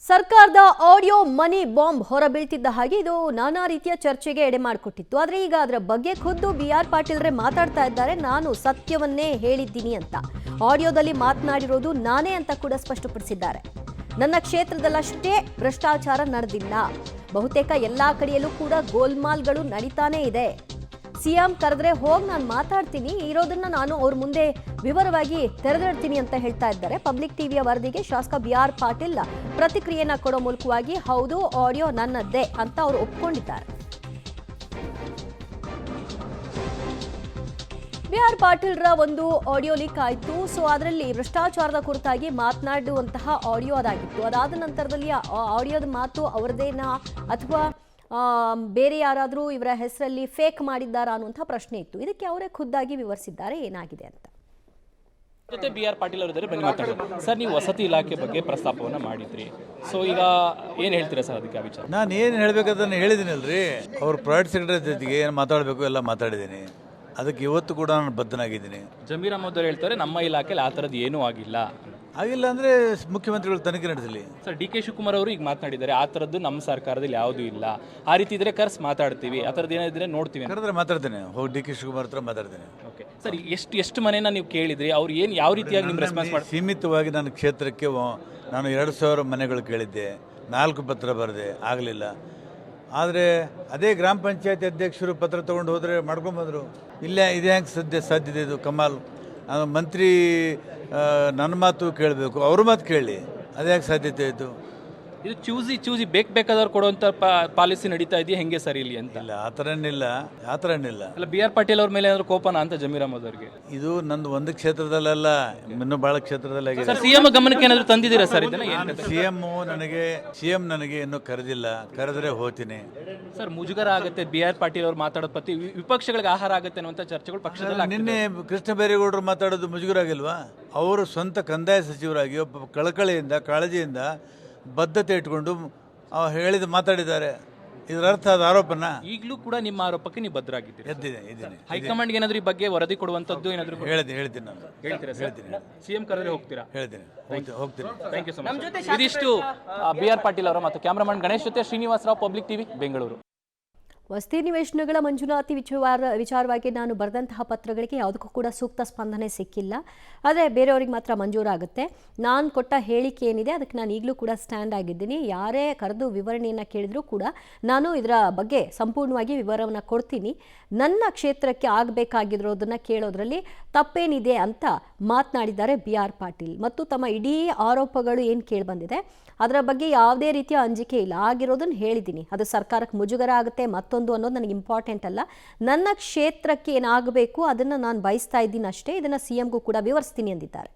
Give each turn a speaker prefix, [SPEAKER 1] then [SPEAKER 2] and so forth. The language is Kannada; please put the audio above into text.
[SPEAKER 1] ಸರ್ಕಾರದ ಆಡಿಯೋ ಮನಿ ಬಾಂಬ್ ಹೊರಬೀಳ್ತಿದ್ದ ಹಾಗೆ ಇದು ನಾನಾ ರೀತಿಯ ಚರ್ಚೆಗೆ ಎಡೆ ಮಾಡಿಕೊಟ್ಟಿತ್ತು. ಆದರೆ ಈಗ ಅದರ ಬಗ್ಗೆ ಖುದ್ದು BR ಪಾಟೀಲ್ರೇ ಮಾತಾಡ್ತಾ ಇದ್ದಾರೆ. ನಾನು ಸತ್ಯವನ್ನೇ ಹೇಳಿದ್ದೀನಿ ಅಂತ. ಆಡಿಯೋದಲ್ಲಿ ಮಾತನಾಡಿರೋದು ನಾನೇ ಅಂತ ಕೂಡ ಸ್ಪಷ್ಟಪಡಿಸಿದ್ದಾರೆ. ನನ್ನ ಕ್ಷೇತ್ರದಲ್ಲಷ್ಟೇ ಭ್ರಷ್ಟಾಚಾರ ನಡೆದಿಲ್ಲ, ಬಹುತೇಕ ಎಲ್ಲಾ ಕಡೆಯಲ್ಲೂ ಕೂಡ ಗೋಲ್ಮಾಲ್ಗಳು ನಡೀತಾನೇ ಇದೆ. ಸಿಎಂ ಕರೆದ್ರೆ ಹೋಗಿ ನಾನು ಮಾತಾಡ್ತೀನಿ, ಇರೋದನ್ನ ನಾನು ಅವ್ರ ಮುಂದೆ ವಿವರವಾಗಿ ತೆರೆದಿಡ್ತೀನಿ ಅಂತ ಹೇಳ್ತಾ ಇದ್ದಾರೆ. ಪಬ್ಲಿಕ್ ಟಿವಿಯ ವರದಿಗೆ ಶಾಸಕ BR ಪಾಟೀಲ್ ಪ್ರತಿಕ್ರಿಯೆಯನ್ನ ಕೊಡೋ ಮೂಲಕವಾಗಿ ಹೌದು ಆಡಿಯೋ ನನ್ನದ್ದೇ ಅಂತ ಅವರು ಒಪ್ಕೊಂಡಿದ್ದಾರೆ. BR ಪಾಟೀಲ್ರ ಒಂದು ಆಡಿಯೋ ಲೀಕ್ ಆಯಿತು. ಸೊ ಅದರಲ್ಲಿ ಭ್ರಷ್ಟಾಚಾರದ ಕುರಿತಾಗಿ ಮಾತನಾಡುವಂತಹ ಆಡಿಯೋ ಅದಾಗಿತ್ತು. ಅದಾದ ನಂತರದಲ್ಲಿ ಆಡಿಯೋದ ಮಾತು ಅವರದೇನಾ ಅಥವಾ ಬೇರೆ ಯಾರಾದರೂ ಇವರ ಹೆಸರಲ್ಲಿ ಫೇಕ್ ಮಾಡಿದ್ದಾರಾ ಅನ್ನುವಂಥ ಪ್ರಶ್ನೆ ಇತ್ತು. ಇದಕ್ಕೆ ಅವರೇ ಖುದ್ದಾಗಿ ವಿವರಿಸಿದ್ದಾರೆ ಏನಾಗಿದೆ ಅಂತ.
[SPEAKER 2] ಜೊತೆ BR ಪಾಟೀಲ್ ಅವರಿದ್ದಾರೆ, ಬನ್ನಿ ಮಾತಾಡೋಣ. ಸರ್, ನೀವು ವಸತಿ ಇಲಾಖೆ ಬಗ್ಗೆ ಪ್ರಸ್ತಾಪವನ್ನು ಮಾಡಿದ್ರಿ. ಸೊ ಈಗ ಏನು ಹೇಳ್ತೀರಾ ಸರ್ ಅದಕ್ಕೆ ವಿಚಾರ?
[SPEAKER 3] ನಾನು ಏನು ಹೇಳಬೇಕಂತ ಹೇಳಿದ್ದೀನಲ್ರಿ. ಅವ್ರ ಪ್ರೈವೇಟ್ ಸೆಕ್ರೆಟರಿ ಜೊತೆಗೆ ಏನು ಮಾತಾಡಬೇಕು ಎಲ್ಲ ಮಾತಾಡಿದ್ದೀನಿ. ಅದಕ್ಕೆ ಇವತ್ತು ಕೂಡ ನಾನು ಬದ್ಧನಾಗಿದ್ದೀನಿ.
[SPEAKER 2] ಜಮೀರ್ ಅಹಮದ್ ಅವರು ಹೇಳ್ತಾರೆ ನಮ್ಮ ಇಲಾಖೆಯಲ್ಲಿ ಆ ಥರದ್ದು ಏನೂ ಆಗಿಲ್ಲ.
[SPEAKER 3] ಆಗಿಲ್ಲ ಅಂದರೆ ಮುಖ್ಯಮಂತ್ರಿಗಳು ತನಿಖೆ ನಡೆಸಲಿ.
[SPEAKER 2] ಸರ್, DK ಶಿವಕುಮಾರ್ ಅವರು ಈಗ ಮಾತನಾಡಿದ್ದಾರೆ ಆ ಥರದ್ದು ನಮ್ಮ ಸರ್ಕಾರದಲ್ಲಿ ಯಾವುದೂ ಇಲ್ಲ, ಆ ರೀತಿ ಇದ್ರೆ ಕರ್ಸ್ ಮಾತಾಡ್ತೀವಿ, ಆ ಥರದ್ದು ಏನಾದ್ರೆ ನೋಡ್ತೀವಿ.
[SPEAKER 3] ಕರೆದ್ರೆ ಮಾತಾಡ್ತೇನೆ, ಹೋಗಿ DK ಶಿವಕುಮಾರ್ ಹತ್ರ ಮಾತಾಡ್ತೇನೆ.
[SPEAKER 2] ಓಕೆ ಸರ್, ಎಷ್ಟು ಮನೆನ ನೀವು ಕೇಳಿದ್ರಿ, ಅವ್ರು ಏನು ಯಾವ ರೀತಿಯಾಗಿ ನಿಮ್ಮ ರೆಸ್ಪಾನ್ಸ್ ಮಾಡಿ?
[SPEAKER 3] ಸೀಮಿತವಾಗಿ ನನ್ನ ಕ್ಷೇತ್ರಕ್ಕೆ ನಾನು 2000 ಮನೆಗಳು ಕೇಳಿದ್ದೆ, 4 ಪತ್ರ ಬರೆದೆ, ಆಗಲಿಲ್ಲ. ಆದರೆ ಅದೇ ಗ್ರಾಮ ಪಂಚಾಯತಿ ಅಧ್ಯಕ್ಷರು ಪತ್ರ ತೊಗೊಂಡು ಹೋದರೆ ಮಾಡ್ಕೊಂಬಂದರು. ಇಲ್ಲ ಇದು ಹೆಂಗೆ ಸಾಧ್ಯತೆ ಇದು ಕಮಾಲ್. ಮಂತ್ರಿ ನನ್ನ ಮಾತು ಕೇಳಬೇಕು, ಅವ್ರ ಮಾತು ಕೇಳಿ, ಅದು ಯಾಕೆ ಸಾಧ್ಯತೆ ಆಯಿತು?
[SPEAKER 2] ಇದು ಚೂಸಿ ಬೇಕಾದವ್ರು ಕೊಡುವಂಥ ಪಾಲಿಸಿ ನಡೀತಾ ಇದೆಯಾ ಹೆಂಗೆ ಸರ್ ಇಲ್ಲಿ ಅಂತ?
[SPEAKER 3] ಇಲ್ಲ, ಆ ಥರ ಏನಿಲ್ಲ.
[SPEAKER 2] ಅಲ್ಲ, BR ಪಾಟೀಲ್ ಅವ್ರ ಮೇಲೆ ಏನಾದ್ರು ಕೋಪನ ಅಂತ ಜಮೀರ್ ಅಹಮದ್ ಅವರಿಗೆ?
[SPEAKER 3] ಇದು ನಂದು ಒಂದು ಕ್ಷೇತ್ರದಲ್ಲ, ಇನ್ನೂ ಭಾಳ ಕ್ಷೇತ್ರದಲ್ಲಿ ಆಗಿದೆ.
[SPEAKER 2] ಸರ್, CM ಗಮನಕ್ಕೆ ಏನಾದರೂ ತಂದಿದ್ದೀರಾ ಸರ್ ಇದನ್ನ?
[SPEAKER 3] CM ನನಗೆ ಇನ್ನೂ ಕರೆದಿಲ್ಲ, ಕರೆದ್ರೆ ಹೋಗ್ತೀನಿ.
[SPEAKER 2] ಸರ್, ಮುಜುಗರ ಆಗುತ್ತೆ BR ಪಾಟೀಲ್ ಅವ್ರು ಮಾತಾಡೋದು ಪ್ರತಿ ವಿಪಕ್ಷಗಳಿಗೆ ಆಹಾರ ಆಗುತ್ತೆ ಅನ್ನುವಂಥ ಚರ್ಚೆಗಳು ಪಕ್ಷದಲ್ಲಿ.
[SPEAKER 3] ನಿನ್ನೆ ಕೃಷ್ಣ ಬೈರೇಗೌಡರು ಮಾತಾಡೋದು ಮುಜುಗರ ಆಗಿಲ್ವಾ? ಅವರು ಸ್ವಂತ ಕಂದಾಯ ಸಚಿವರಾಗಿ ಒಬ್ಬ ಕಳಕಳಿಯಿಂದ ಕಾಳಜಿಯಿಂದ ಬದ್ಧತೆ ಇಟ್ಕೊಂಡು ಹೇಳಿದ ಮಾತಾಡಿದ್ದಾರೆ. ಇದರ ಅರ್ಥ ಅದು ಆರೋಪನ?
[SPEAKER 2] ಈಗಲೂ ಕೂಡ ನಿಮ್ಮ ಆರೋಪಕ್ಕೆ ನೀವು ಬದ್ಧರಾಗಿದ್ದೀರಿ?
[SPEAKER 3] ಇದ್ದೀನಿ.
[SPEAKER 2] ಹೈಕಮಾಂಡ್ಗೆ ಏನಾದರೂ ಈ ಬಗ್ಗೆ ವರದಿ ಕೊಡುವಂಥದ್ದು ಏನಾದರೂ
[SPEAKER 3] ಹೇಳ್ತೀನಿ ನಾನು.
[SPEAKER 2] ಹೇಳ್ತೀರಾ? CM ಕರೆದ್ರೆ ಹೋಗ್ತೀರಾ?
[SPEAKER 3] ಹೇಳ್ತೀನಿ.
[SPEAKER 2] Thank you so much. ಇದಿಷ್ಟು BR ಪಾಟೀಲ್ ಅವರ ಮತ್ತು ಕ್ಯಾಮ್ರಾಮನ್ ಗಣೇಶ್ ಜೊತೆ ಶ್ರೀನಿವಾಸರಾವ್, ಪಬ್ಲಿಕ್ ಟಿವಿ, ಬೆಂಗಳೂರು.
[SPEAKER 1] ವಸತಿ ನಿವೇಶನಗಳ ಮಂಜೂರಾತಿ ವಿಚಾರವಾಗಿ ನಾನು ಬರೆದಂತಹ ಪತ್ರಗಳಿಗೆ ಯಾವುದಕ್ಕೂ ಕೂಡ ಸೂಕ್ತ ಸ್ಪಂದನೆ ಸಿಕ್ಕಿಲ್ಲ. ಆದರೆ ಬೇರೆಯವ್ರಿಗೆ ಮಾತ್ರ ಮಂಜೂರಾಗುತ್ತೆ. ನಾನು ಕೊಟ್ಟ ಹೇಳಿಕೆ ಏನಿದೆ ಅದಕ್ಕೆ ನಾನು ಈಗಲೂ ಕೂಡ ಸ್ಟ್ಯಾಂಡ್ ಆಗಿದ್ದೀನಿ. ಯಾರೇ ಕರೆದು ವಿವರಣೆಯನ್ನು ಕೇಳಿದರೂ ಕೂಡ ನಾನು ಇದರ ಬಗ್ಗೆ ಸಂಪೂರ್ಣವಾಗಿ ವಿವರವನ್ನು ಕೊಡ್ತೀನಿ. ನನ್ನ ಕ್ಷೇತ್ರಕ್ಕೆ ಆಗಬೇಕಾಗಿರೋದನ್ನು ಕೇಳೋದ್ರಲ್ಲಿ ತಪ್ಪೇನಿದೆ ಅಂತ ಮಾತನಾಡಿದ್ದಾರೆ BR ಪಾಟೀಲ್. ಮತ್ತು ತಮ್ಮ ಇಡೀ ಆರೋಪಗಳು ಏನು ಕೇಳಿಬಂದಿದೆ ಅದರ ಬಗ್ಗೆ ಯಾವುದೇ ರೀತಿಯ ಅಂಜಿಕೆ ಇಲ್ಲ, ಆಗಿರೋದನ್ನು ಹೇಳಿದ್ದೀನಿ. ಅದು ಸರ್ಕಾರಕ್ಕೆ ಮುಜುಗರ ಆಗುತ್ತೆ ಮತ್ತೊಂದು ಅನ್ನೋದು ನನಗೆ ಇಂಪಾರ್ಟೆಂಟ್ ಅಲ್ಲ. ನನ್ನ ಕ್ಷೇತ್ರಕ್ಕೆ ಏನಾಗಬೇಕು ಅದನ್ನು ನಾನು ಬಯಸ್ತಾ ಇದ್ದೀನಿ ಅಷ್ಟೇ. ಇದನ್ನು CMಗೂ ಕೂಡ ವಿವರಿಸ್ತೀನಿ ಎಂದಿದ್ದಾರೆ.